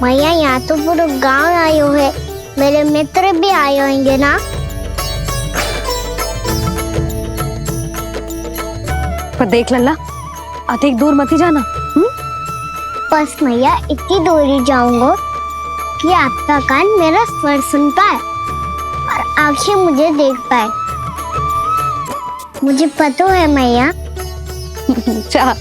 S6: मैया, यहाँ तो पूरा गांव आयो है, मेरे मित्र भी आए होंगे ना?
S2: पर देख लल्ला, अधिक दूर मत ही जाना।
S6: बस मैया इतनी दूर ही जाऊंगा कि आपका कान मेरा स्वर सुन पाए और आंखें मुझे देख पाए। मुझे पता है मैया।
S2: चाह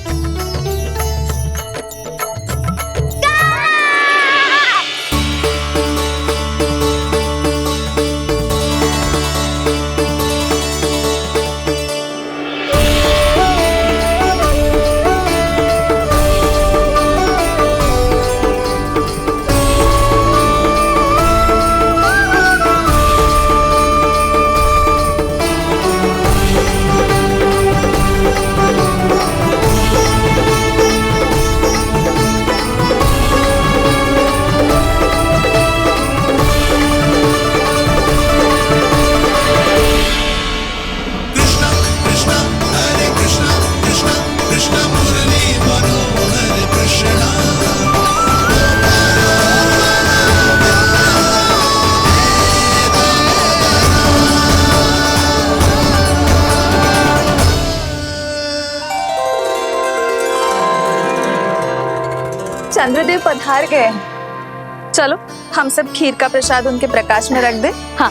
S8: चंद्रदेव पधार गए हैं। चलो हम सब खीर का प्रसाद उनके प्रकाश में रख दे। हाँ।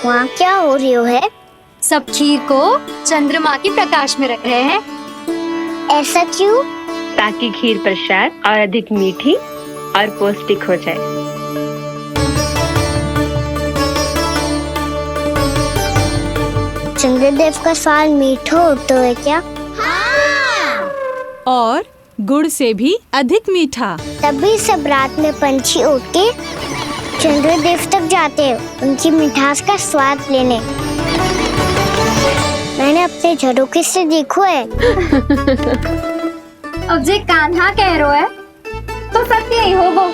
S6: वहाँ क्या हो रही हो है?
S11: सब खीर को चंद्रमा की प्रकाश में रख रहे हैं।
S6: ऐसा क्यों?
S12: ताकि खीर प्रसाद और अधिक मीठी और पौष्टिक हो जाए।
S6: चंद्रदेव का स्वाद मीठा होता है क्या?
S13: हाँ। और गुड़ से भी अधिक मीठा।
S6: तभी सब रात में पंछी उड़ के चंद्रदेव तक जाते हैं उनकी मिठास का स्वाद लेने। मैंने अपने झरोखे से देखो है।
S11: अब जे कान्हा कह रहा है तो सत्य ही होगा।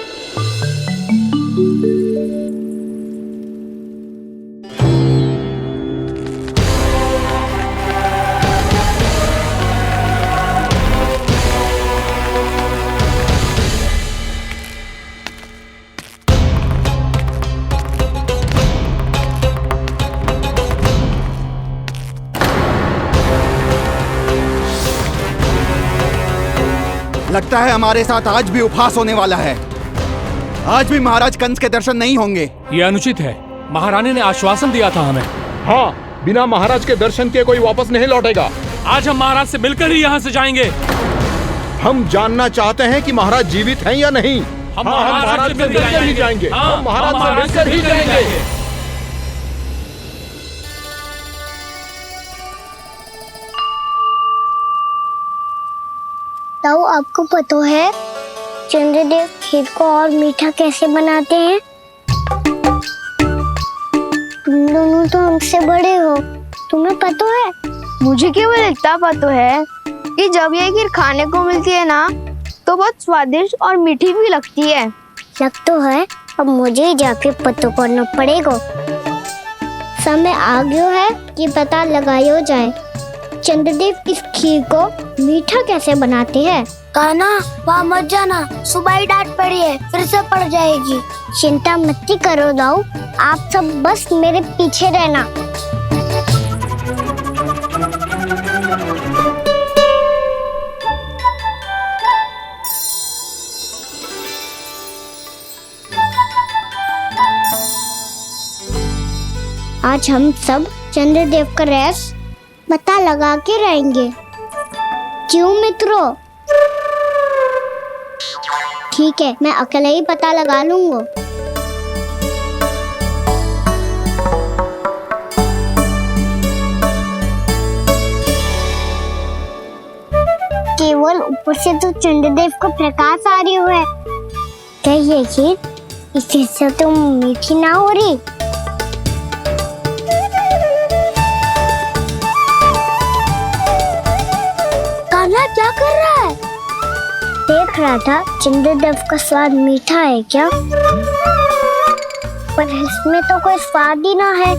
S3: लगता है हमारे साथ आज भी उपहास होने वाला है। आज भी महाराज कंस के दर्शन नहीं होंगे।
S9: ये अनुचित है। महारानी ने आश्वासन दिया था हमें।
S4: हाँ, बिना महाराज के दर्शन के कोई वापस नहीं लौटेगा।
S9: आज हम महाराज से मिलकर ही यहाँ से जाएंगे।
S4: हम जानना चाहते हैं कि महाराज जीवित हैं या नहीं।
S9: हम
S4: महाराज से मिलकर ही जाएंगे। हम महाराज से मिलकर ही जाएंगे।
S6: ताऊ, आपको पता है चंद्रदेव खीर को और मीठा कैसे बनाते हैं? तुम दोनों तो हमसे बड़े हो, तुम्हें पता है?
S10: मुझे केवल इतना पता है कि जब ये खीर खाने को मिलती है ना तो बहुत स्वादिष्ट और मीठी भी लगती है।
S6: लग तो है, अब मुझे ही जाके पता करना पड़ेगा। समय आ गया है कि पता लगाया जाए चंद्रदेव इस खीर को मीठा कैसे बनाते हैं। कान्हा, वहाँ मत जाना, सुबह ही डांट पड़ी है, फिर से पड़ जाएगी। चिंता मत करो दाऊ, आप सब बस मेरे पीछे रहना। आज हम सब चंद्रदेव का रहस्य पता लगा के रहेंगे। क्यों मित्रों? ठीक है, मैं अकेले ही पता लगा लूंगा। केवल ऊपर से तो चंद्रदेव को प्रकाश आ रही है। क्या ये खीर इससे तो मीठी ना हो रही? कान्हा क्या कर रहा है? देख रहा था चंद्रदेव का स्वाद मीठा है क्या, पर इसमें तो कोई स्वाद ही ना है।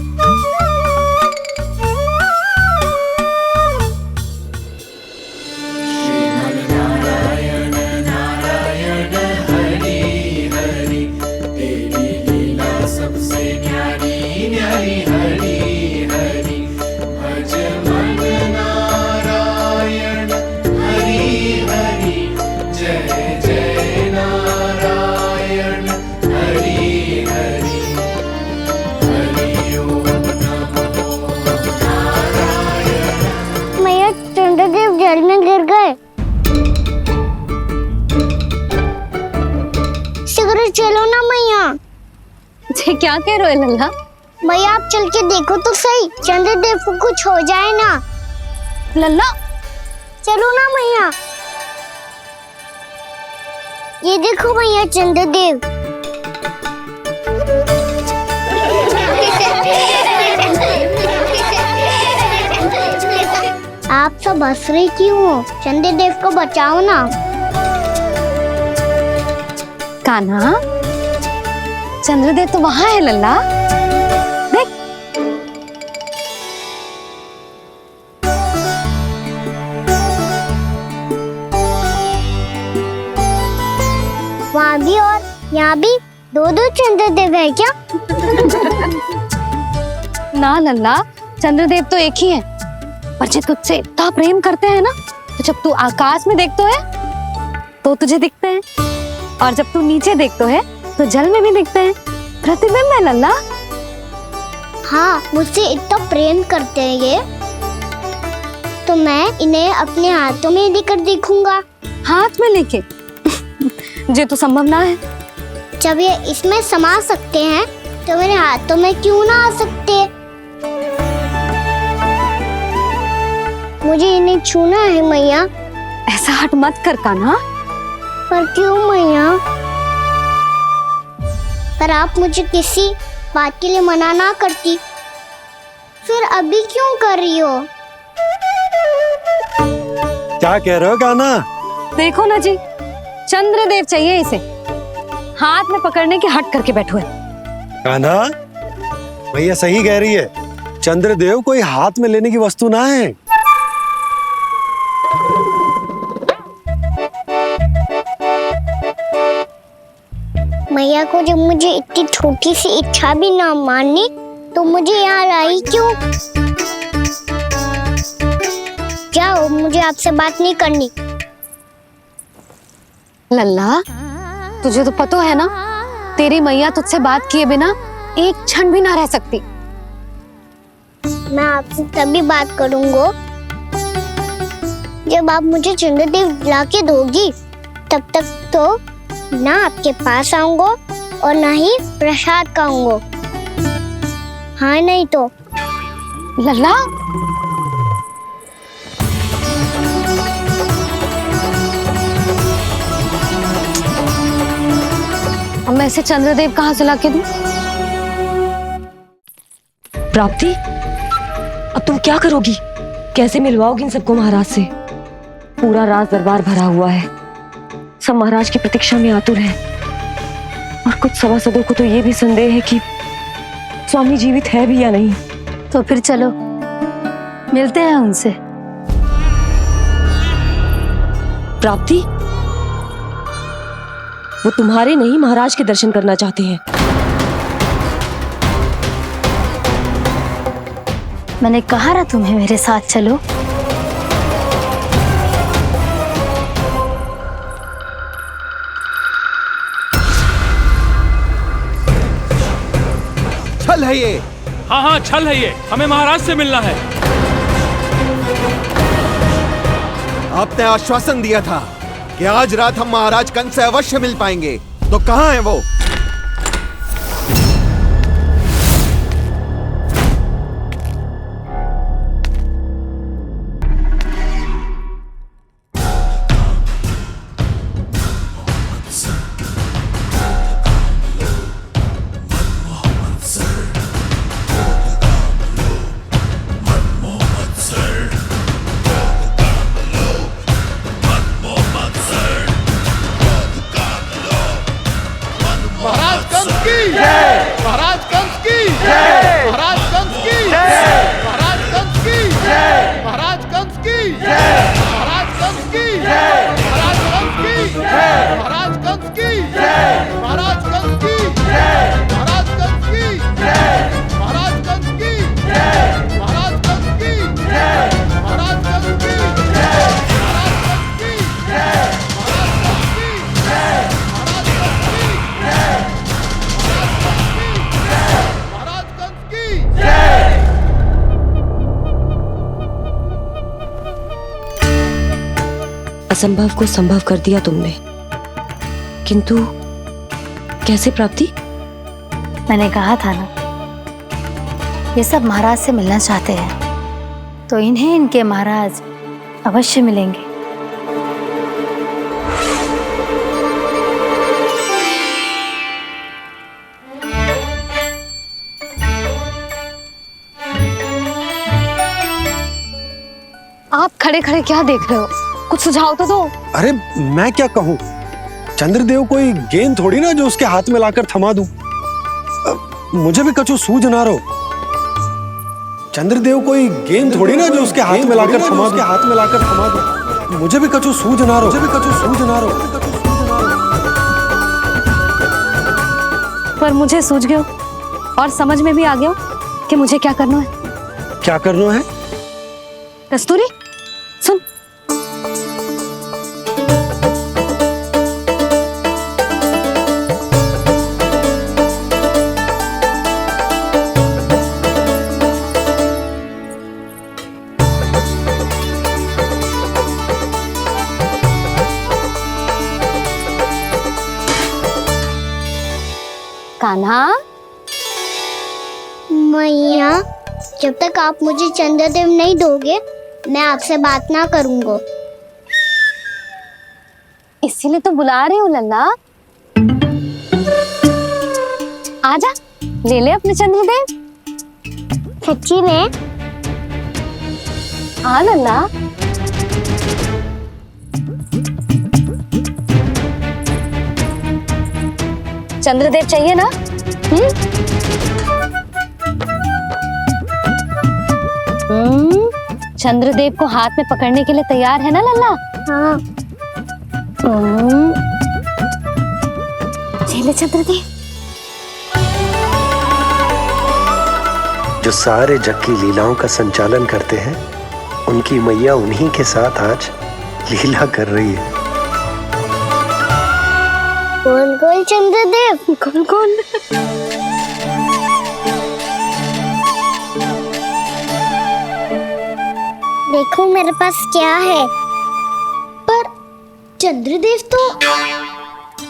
S6: चंद्रदेव जल में गिर गए। शीघ्र चलो ना मैया।
S2: क्या कह रहे हो लल्ला?
S6: भैया आप चल के देखो तो सही, चंद्रदेव को कुछ हो जाए ना।
S2: लल्ला
S6: चलो ना मैया। ये देखो भैया चंद्रदेव। आप सब हंस रहे क्यों हो? चंद्रदेव को बचाओ ना।
S2: कान्हा, चंद्रदेव तो वहां है लल्ला, देख।
S6: वहाँ भी और यहाँ भी दो चंद्रदेव है क्या?
S2: ना लल्ला, चंद्रदेव तो एक ही है। पर जब तुझसे इतना प्रेम करते हैं ना, तो जब तू आकाश में देखतो है तो तुझे दिखते हैं, और जब तू नीचे देखतो है तो जल में भी दिखते हैं। प्रतिबिंब है लल्ला।
S6: हाँ, मुझसे इतना प्रेम करते हैं ये, तो मैं इन्हें अपने हाथों में लेकर देखूंगा।
S2: हाथ में लेके? ये तो संभव ना है।
S6: जब ये इसमें समा सकते हैं तो मेरे हाथों में क्यों ना आ सकते? मुझे इन्हें छूना है मैया।
S2: ऐसा हट मत कर कान्हा।
S6: पर क्यों मैया? पर आप मुझे किसी बात के लिए मना ना करती, फिर अभी क्यों कर रही हो?
S7: क्या कह रहे हो कान्हा?
S2: देखो ना जी, चंद्रदेव चाहिए इसे। हाथ में पकड़ने की हट करके बैठो है।
S7: कान्हा, भैया सही कह रही है। चंद्रदेव कोई हाथ में लेने की वस्तु ना है।
S6: मैया को जब मुझे इतनी छोटी सी इच्छा भी ना माननी, तो मुझे यहाँ लाई क्यों? जाओ, मुझे आपसे बात नहीं करनी।
S2: लल्ला, तुझे तो पता है ना, तेरी मैया तुझसे बात किए बिना एक क्षण भी ना रह सकती।
S6: मैं आपसे तभी बात करूंगा जब आप मुझे चंद्रदेव ला के दोगी। तब तक तो ना आपके पास आऊंगा और ना ही प्रसाद खाऊंगा। हाँ नहीं तो?
S2: लल्ला, अब मैं इसे चंद्रदेव कहाँ से लाके दूं?
S5: प्राप्ति, अब तुम क्या करोगी? कैसे मिलवाओगी इन सबको महाराज से? पूरा राज दरबार भरा हुआ है, सब महाराज की प्रतीक्षा में आतुर हैं। और कुछ सभासदों को तो ये भी संदेह है कि स्वामी जीवित है भी या नहीं।
S11: तो फिर चलो मिलते हैं उनसे।
S5: प्राप्ति, वो तुम्हारे नहीं महाराज के दर्शन करना चाहते हैं।
S11: मैंने कहा ना तुम्हें मेरे साथ चलो।
S3: छल है ये।
S9: हाँ हाँ, छल है ये। हमें महाराज से मिलना है।
S3: आपने आश्वासन दिया था कि आज रात हम महाराज कंस से अवश्य मिल पाएंगे, तो कहाँ है वो?
S4: महाराज कंस की जय! महाराज कंस की जय! महाराज कंस की जय! महाराज कंस की जय! महाराज कंस की जय! महाराज कंस की जय! महाराज कंस की जय! महाराज कंस की जय! महाराज कंस की जय! महाराज कंस की जय! महाराज कंस की जय! महाराज कंस की जय! महाराज कंस की जय! महाराज कंस की जय!
S5: असंभव को संभव कर दिया तुमने, किंतु कैसे प्राप्ति?
S11: मैंने कहा था ना, ये सब महाराज से मिलना चाहते हैं, तो इन्हें इनके महाराज अवश्य मिलेंगे।
S2: आप खड़े खड़े क्या देख रहे हो? कुछ सुझाव तो दो।
S7: अरे मैं क्या कहूँ, चंद्रदेव कोई गेंद थोड़ी ना जो उसके हाथ में लाकर थमा दूं। मुझे भी कछु सूझ ना रहो। चंद्रदेव कोई गेंद थोड़ी ना जो उसके हाथ में लाकर थमा दूं। मुझे भी कछु सूझ ना रहो।
S2: पर मुझे सूझ गयो और समझ में भी आ गयो कि मुझे क्या करना है।
S7: क्या करना है?
S2: कस्तूरी सुन, कान्हा।
S6: मैया, जब तक आप मुझे चंद्रदेव नहीं दोगे मैं आपसे बात ना करूंगा।
S2: इसीलिए तो बुला रही हूँ लल्ला। आजा, ले ले अपने चंद्रदेव।
S6: सच्ची में?
S2: हाँ लल्ला। चंद्रदेव चाहिए ना? चंद्रदेव को हाथ में पकड़ने के लिए तैयार है ना लल्ला?
S6: हाँ।
S2: ले चंद्रदेव।
S7: जो सारे जग की लीलाओं का संचालन करते हैं, उनकी मैया उन्हीं के साथ आज लीला कर रही है।
S6: कौन कौन चंद्रदेव?
S2: कौन कौन?
S6: देखो मेरे पास क्या है। पर चंद्रदेव तो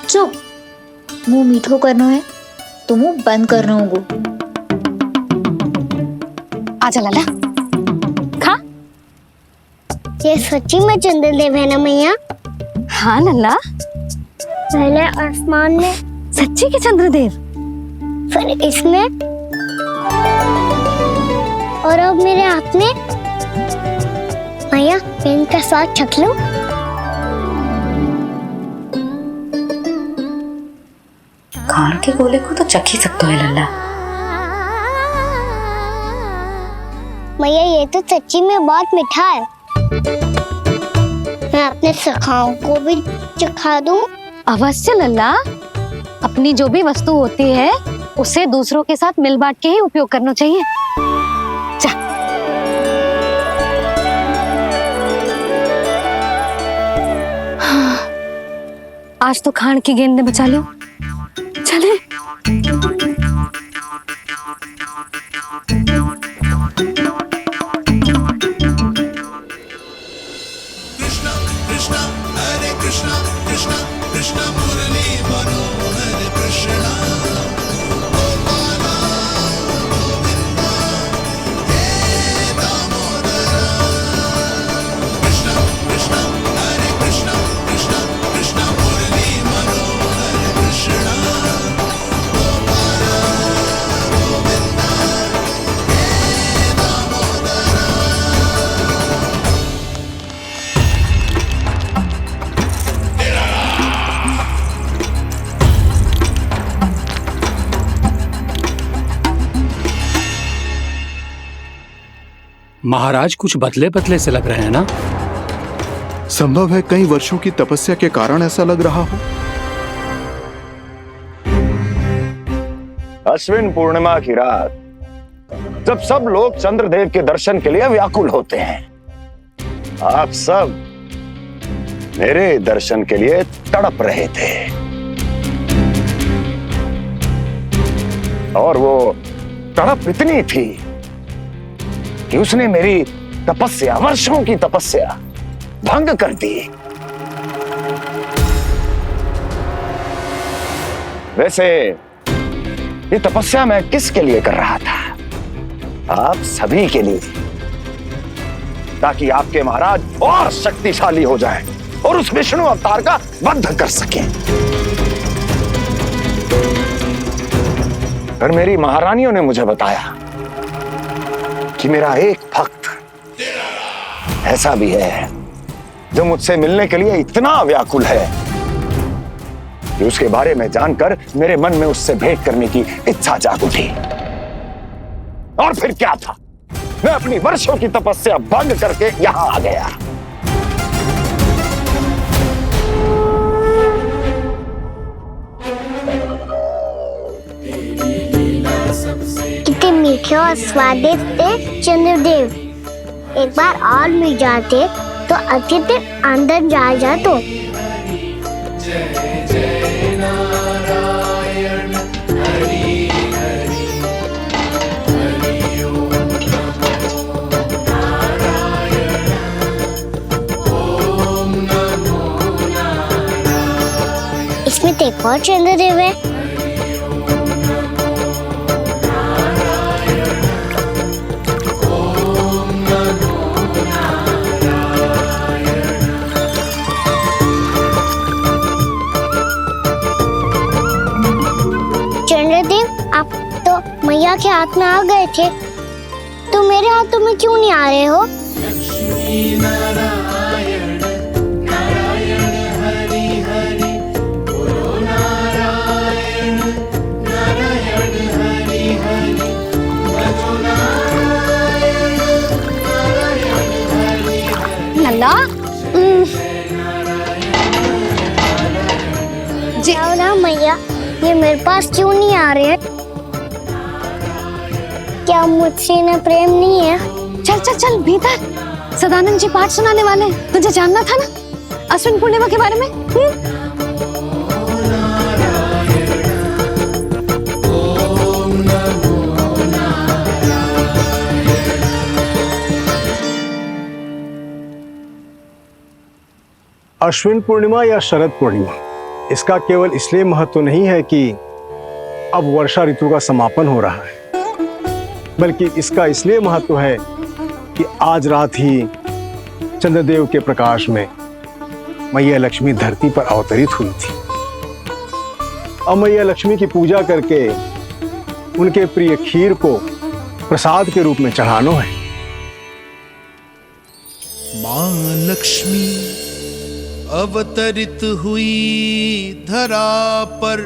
S11: चुप, मुंह मीठो करना है तो मुंह बंद करना होगा।
S2: आजा लल्ला, खा।
S6: ये सच्ची में चंद्रदेव है ना मैया?
S2: हाँ लल्ला,
S6: पहले आसमान में,
S2: सच्ची के चंद्रदेव,
S6: फिर इसमें, और अब मेरे हाथ में। मैया, मैं इनका स्वाद चख लूं?
S2: खान के गोले को तो चख ही सकते है लल्ला।
S6: मैया, ये तो सच्ची में बहुत मीठा है। मैं अपने सखाओं को भी चखा दूं?
S2: अवश्य लल्ला, अपनी जो भी वस्तु होती है उसे दूसरों के साथ मिल बांट के ही उपयोग करना चाहिए। जा। आज तो खान की गेंद ने बचा लो। चले।
S9: महाराज कुछ बदले बदले से लग रहे हैं ना?
S4: संभव है कई वर्षों की तपस्या के कारण ऐसा लग रहा हो।
S14: अश्विन पूर्णिमा की रात, जब सब लोग चंद्रदेव के दर्शन के लिए व्याकुल होते हैं, आप सब मेरे दर्शन के लिए तड़प रहे थे। और वो तड़प इतनी थी कि उसने मेरी तपस्या, वर्षों की तपस्या भंग कर दी। वैसे ये तपस्या मैं किसके लिए कर रहा था? आप सभी के लिए, ताकि आपके महाराज और शक्तिशाली हो जाएं और उस विष्णु अवतार का वध कर सकें। पर मेरी महारानियों ने मुझे बताया कि मेरा एक भक्त ऐसा भी है जो मुझसे मिलने के लिए इतना व्याकुल है कि उसके बारे में जानकर मेरे मन में उससे भेंट करने की इच्छा जाग उठी। और फिर क्या था, मैं अपनी वर्षों की तपस्या भंग करके यहां आ गया।
S6: मीठे और स्वादिष्ट थे चंद्रदेव। एक बार और मिल जाते तो अतिथि अंदर जा जातो। इसमें तो एक और चंद्रदेव है। चंद्रदेव, आप तो मैया के हाथ में आ गए थे, तो मेरे हाथों में क्यों नहीं आ रहे हो?
S2: लल्ला
S6: जी ना मैया, ये मेरे पास क्यों नहीं आ रहे हैं? क्या मुझसे इन्हें प्रेम नहीं है?
S2: चल चल चल भीतर, सदानंद जी पाठ सुनाने वाले हैं। तुझे जानना था ना अश्विन पूर्णिमा के बारे में?
S7: अश्विन पूर्णिमा या शरद पूर्णिमा, इसका केवल इसलिए महत्व नहीं है कि अब वर्षा ऋतु का समापन हो रहा है, बल्कि इसका इसलिए महत्व है कि आज रात ही चंद्रदेव के प्रकाश में मैया लक्ष्मी धरती पर अवतरित हुई थी। अब मैया लक्ष्मी की पूजा करके उनके प्रिय खीर को प्रसाद के रूप में चढ़ाना है।
S4: मां लक्ष्मी अवतरित हुई धरा पर,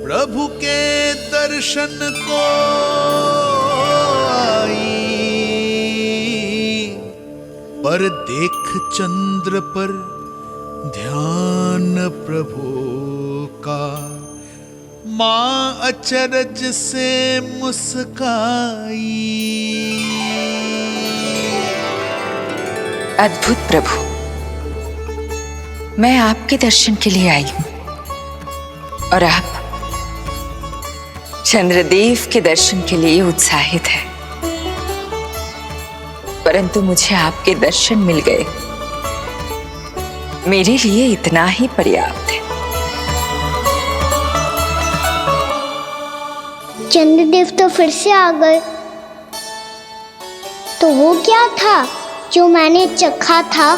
S4: प्रभु के दर्शन को आई, पर देख चंद्र पर ध्यान प्रभु का, मां अचरज से मुस्काई।
S15: अद्भुत प्रभु, मैं आपके दर्शन के लिए आई हूं और आप चंद्रदेव के दर्शन के लिए उत्साहित है, परंतु मुझे आपके दर्शन मिल गए, मेरे लिए इतना ही पर्याप्त है।
S6: चंद्रदेव तो फिर से आ गए, तो वो क्या था जो मैंने चखा था?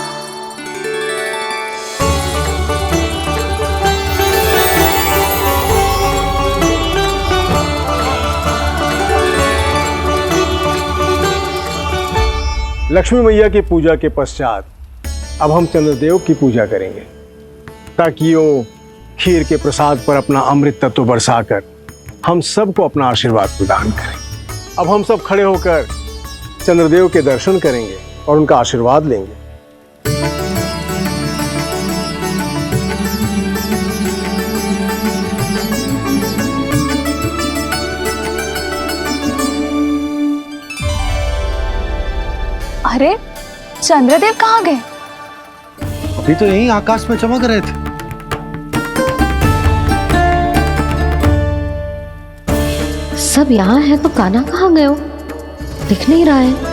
S7: लक्ष्मी मैया की पूजा के पश्चात अब हम चंद्रदेव की पूजा करेंगे, ताकि वो खीर के प्रसाद पर अपना अमृत तत्व बरसाकर हम सबको अपना आशीर्वाद प्रदान करें। अब हम सब खड़े होकर चंद्रदेव के दर्शन करेंगे और उनका आशीर्वाद लेंगे।
S8: अरे चंद्रदेव कहाँ गए?
S7: अभी तो यही आकाश में चमक रहे थे।
S2: सब यहाँ है तो कान्हा कहाँ गए हो? दिख नहीं रहा है।